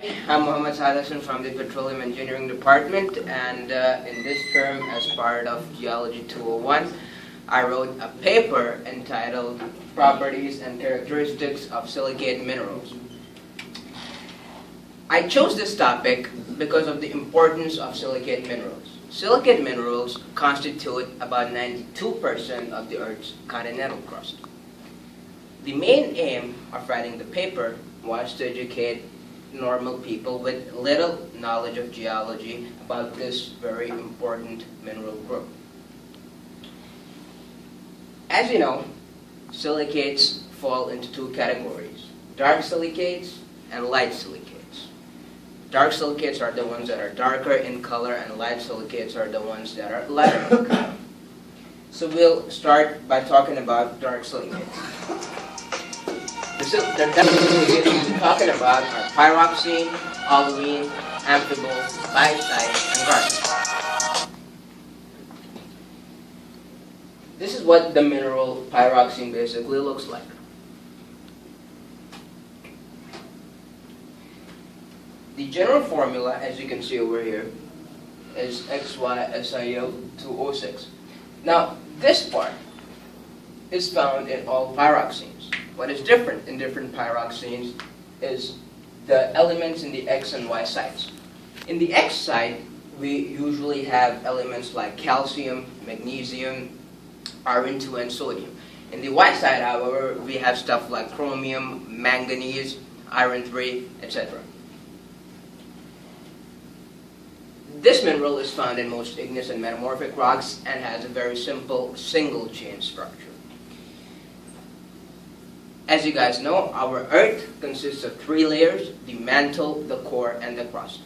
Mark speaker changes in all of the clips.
Speaker 1: I'm Mohammed Sadasan from the Petroleum Engineering Department, and in this term, as part of Geology 201, I wrote a paper entitled Properties and Characteristics of Silicate Minerals. I chose this topic because of the importance of silicate minerals. Silicate minerals constitute about 92% of the Earth's continental crust. The main aim of writing the paper was to educate normal people with little knowledge of geology about this very important mineral group. As you know, silicates fall into two categories: dark silicates and light silicates. Dark silicates are the ones that are darker in color, and light silicates are the ones that are lighter in color. So we'll start by talking about dark silicates. The silicates we're talking about are pyroxene, olivine, amphibole, biotite, and garnet. This is what the mineral pyroxene basically looks like. The general formula, as you can see over here, is XySiO2O6. Now, this part is found in all pyroxenes. What is different in different pyroxenes is the elements in the X and Y sites. In the X site, we usually have elements like calcium, magnesium, iron 2, and sodium. In the Y side, however, we have stuff like chromium, manganese, iron 3, etc. This mineral is found in most igneous and metamorphic rocks and has a very simple single chain structure. As you guys know, our Earth consists of three layers: the mantle, the core, and the crust.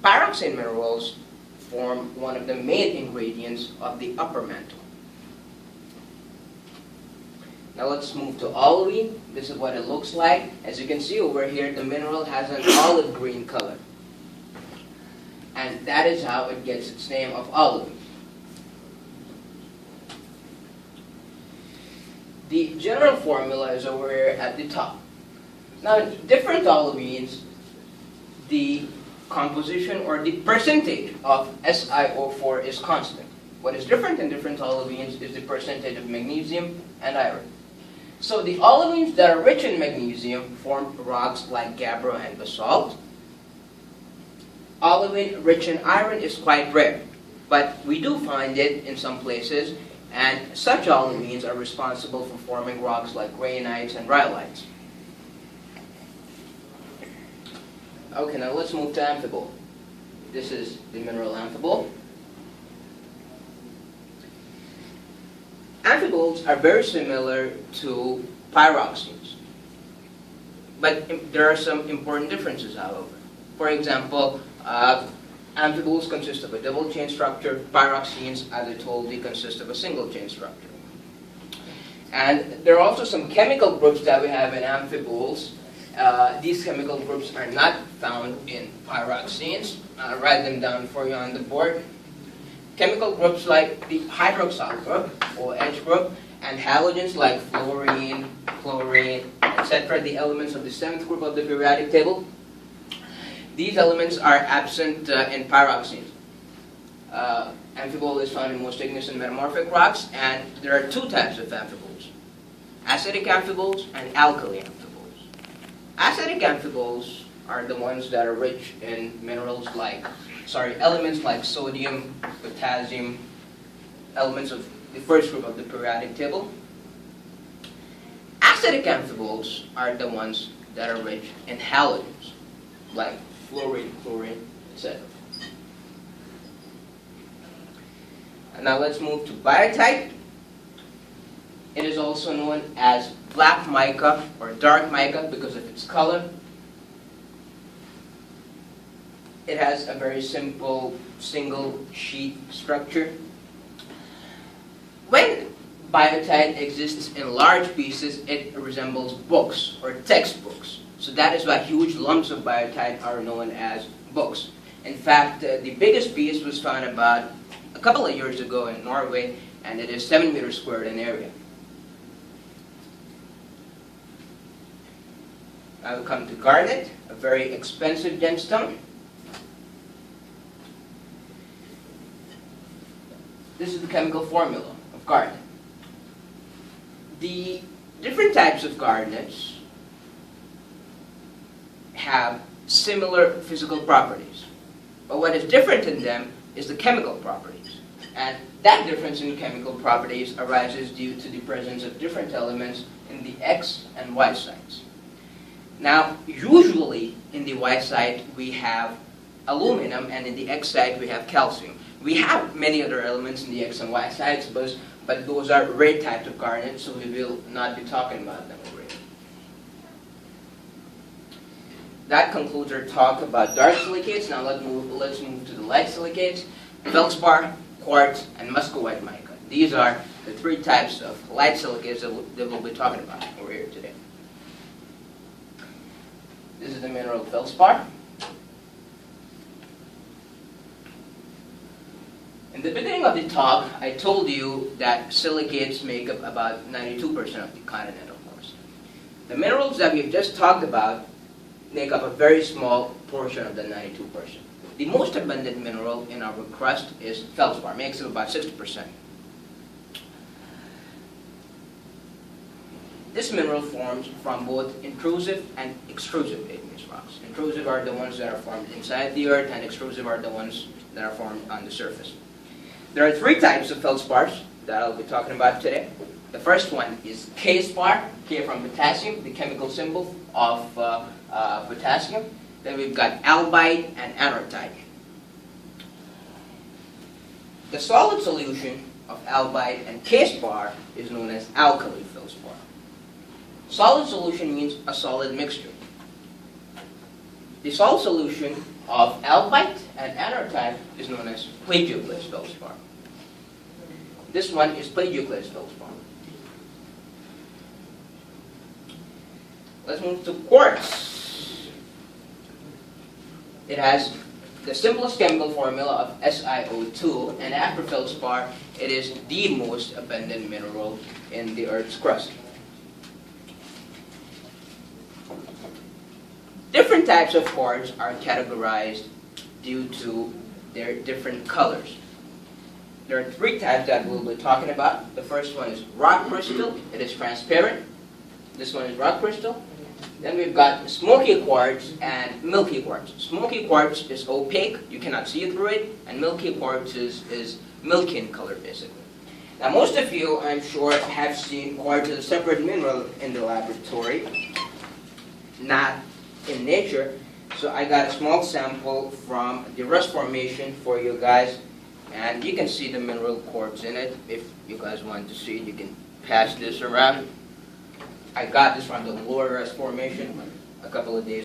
Speaker 1: Pyroxene minerals form one of the main ingredients of the upper mantle. Now let's move to olivine. This is what it looks like. As you can see over here, the mineral has an olive green color. And that is how it gets its name of olivine. The general formula is over here at the top. Now, in different olivines, the composition or the percentage of SiO4 is constant. What is different in different olivines is the percentage of magnesium and iron. So the olivines that are rich in magnesium form rocks like gabbro and basalt. Olivine rich in iron is quite rare, but we do find it in some places, and such olivines are responsible for forming rocks like granites and rhyolites. Okay, now let's move to amphibole. This is the mineral amphibole. Amphiboles are very similar to pyroxenes, but there are some important differences, however. For example, amphiboles consist of a double chain structure. Pyroxenes, as I told you, consist of a single chain structure. And there are also some chemical groups that we have in amphiboles. These chemical groups are not found in pyroxenes. I'll write them down for you on the board. Chemical groups like the hydroxyl group, or H group, and halogens like fluorine, chlorine, etc., the elements of the 7th group of the periodic table. These elements are absent in pyroxenes. Amphibole is found in most igneous and metamorphic rocks, and there are two types of amphiboles: acidic amphiboles and alkali amphiboles. Acidic amphiboles are the ones that are rich in elements like sodium, potassium, elements of the 1st group of the periodic table. Acidic amphiboles are the ones that are rich in halogens, like fluorine, chlorine, etc. And now let's move to biotite. It is also known as black mica or dark mica because of its color. It has a very simple single sheet structure. When biotite exists in large pieces, it resembles books or textbooks. So that is why huge lumps of biotite are known as books. In fact, the biggest piece was found about a couple of years ago in Norway, and it is 7 meters squared in area. I'll come to garnet, a very expensive gemstone. This is the chemical formula of garnet. The different types of garnets have similar physical properties, but what is different in them is the chemical properties. And that difference in chemical properties arises due to the presence of different elements in the X and Y sites. Now, usually in the Y site we have aluminum, and in the X site we have calcium. We have many other elements in the X and Y sites, but those are rare types of garnet, so we will not be talking about them over here. That concludes our talk about dark silicates. Now let's move to the light silicates: feldspar, quartz, and muscovite mica. These are the three types of light silicates that we'll be talking about over here today. This is the mineral feldspar. In the beginning of the talk, I told you that silicates make up about 92% of the continental crust. The minerals that we've just talked about make up a very small portion of the 92%. The most abundant mineral in our crust is feldspar, makes up about 60%. This mineral forms from both intrusive and extrusive igneous rocks. Intrusive are the ones that are formed inside the earth, and extrusive are the ones that are formed on the surface. There are three types of feldspars that I'll be talking about today. The first one is K-spar, K from potassium, the chemical symbol of potassium. Then we've got albite and anortite. The solid solution of albite and K-spar is known as alkali feldspar. Solid solution means a solid mixture. The solid solution of albite and anortite is known as plagioclase feldspar. This one is plagioclase feldspar. Let's move to quartz. It has the simplest chemical formula of SiO2, and after feldspar, it is the most abundant mineral in the Earth's crust. Different types of quartz are categorized due to their different colors. There are three types that we'll be talking about. The first one is rock crystal. It is transparent. This one is rock crystal. Then we've got smoky quartz and milky quartz. Smoky quartz is opaque, you cannot see through it, and milky quartz is milky in color, basically. Now, most of you, I'm sure, have seen quartz as a separate mineral in the laboratory, not in nature. So I got a small sample from the rust formation for you guys, and you can see the mineral quartz in it. If you guys want to see it, you can pass this around. I got this from the Lower Rust Formation a couple of days